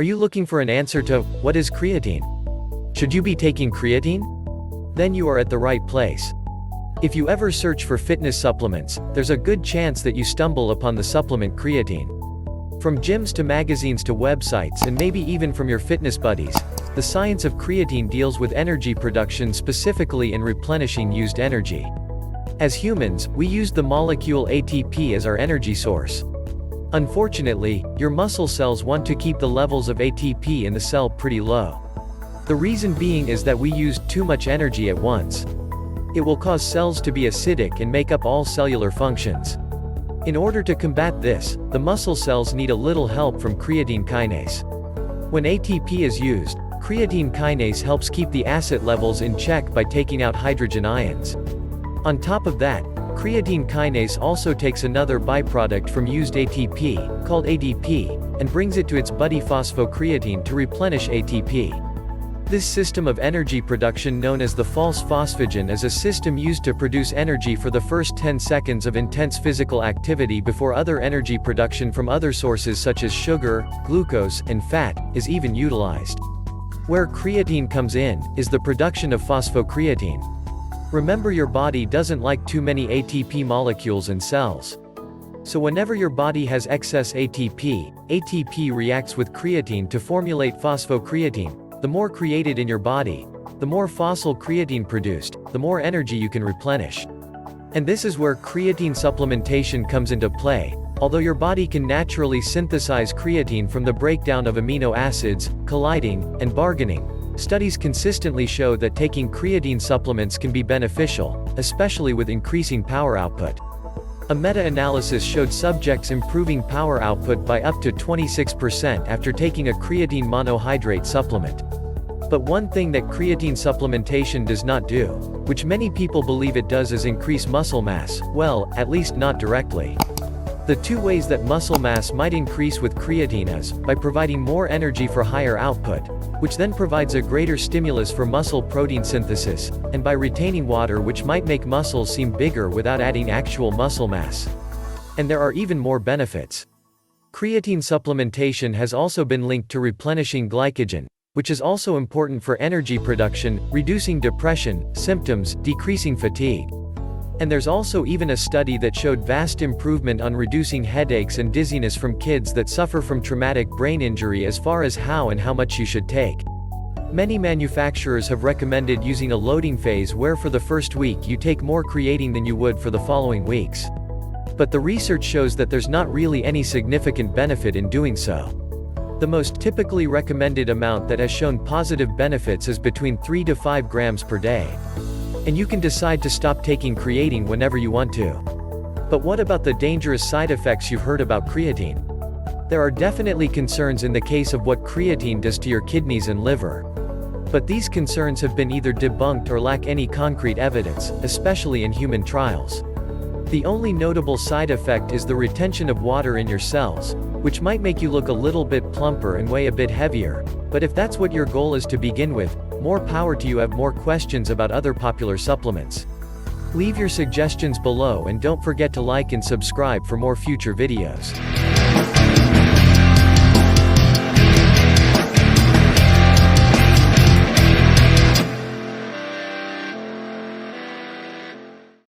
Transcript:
Are you looking for an answer to, what is creatine? Should you be taking creatine? Then you are at the right place. If you ever search for fitness supplements, there's a good chance that you stumble upon the supplement creatine. From gyms to magazines to websites and maybe even from your fitness buddies, the science of creatine deals with energy production, specifically in replenishing used energy. As humans, we use the molecule ATP as our energy source. Unfortunately, your muscle cells want to keep the levels of ATP in the cell pretty low. The reason being is that we use too much energy at once. It will cause cells to be acidic and make up all cellular functions. In order to combat this, the muscle cells need a little help from creatine kinase. When ATP is used, creatine kinase helps keep the acid levels in check by taking out hydrogen ions. On top of that, creatine kinase also takes another byproduct from used ATP, called ADP, and brings it to its buddy phosphocreatine to replenish ATP. This system of energy production, known as the false phosphagen, is a system used to produce energy for the first 10 seconds of intense physical activity before other energy production from other sources such as sugar, glucose, and fat, is even utilized. Where creatine comes in, is the production of phosphocreatine. Remember, your body doesn't like too many ATP molecules in cells. So whenever your body has excess ATP, ATP reacts with creatine to formulate phosphocreatine. The more created in your body, the more phosphocreatine produced, the more energy you can replenish. And this is where creatine supplementation comes into play. Although your body can naturally synthesize creatine from the breakdown of amino acids, colliding, and bargaining, studies consistently show that taking creatine supplements can be beneficial, especially with increasing power output. A meta-analysis showed subjects improving power output by up to 26% after taking a creatine monohydrate supplement. But one thing that creatine supplementation does not do, which many people believe it does, is increase muscle mass. Well, at least not directly. The two ways that muscle mass might increase with creatine is by providing more energy for higher output, which then provides a greater stimulus for muscle protein synthesis, and by retaining water, which might make muscles seem bigger without adding actual muscle mass. And there are even more benefits. Creatine supplementation has also been linked to replenishing glycogen, which is also important for energy production, reducing depression symptoms, decreasing fatigue. And there's also even a study that showed vast improvement on reducing headaches and dizziness from kids that suffer from traumatic brain injury, as far as how and how much you should take. Many manufacturers have recommended using a loading phase where for the first week you take more creatine than you would for the following weeks. But the research shows that there's not really any significant benefit in doing so. The most typically recommended amount that has shown positive benefits is between 3 to 5 grams per day. And you can decide to stop taking creatine whenever you want to. But what about the dangerous side effects you've heard about creatine? There are definitely concerns in the case of what creatine does to your kidneys and liver. But these concerns have been either debunked or lack any concrete evidence, especially in human trials. The only notable side effect is the retention of water in your cells, which might make you look a little bit plumper and weigh a bit heavier. But if that's what your goal is to begin with, more power to you. Have more questions about other popular supplements? Leave your suggestions below and don't forget to like and subscribe for more future videos.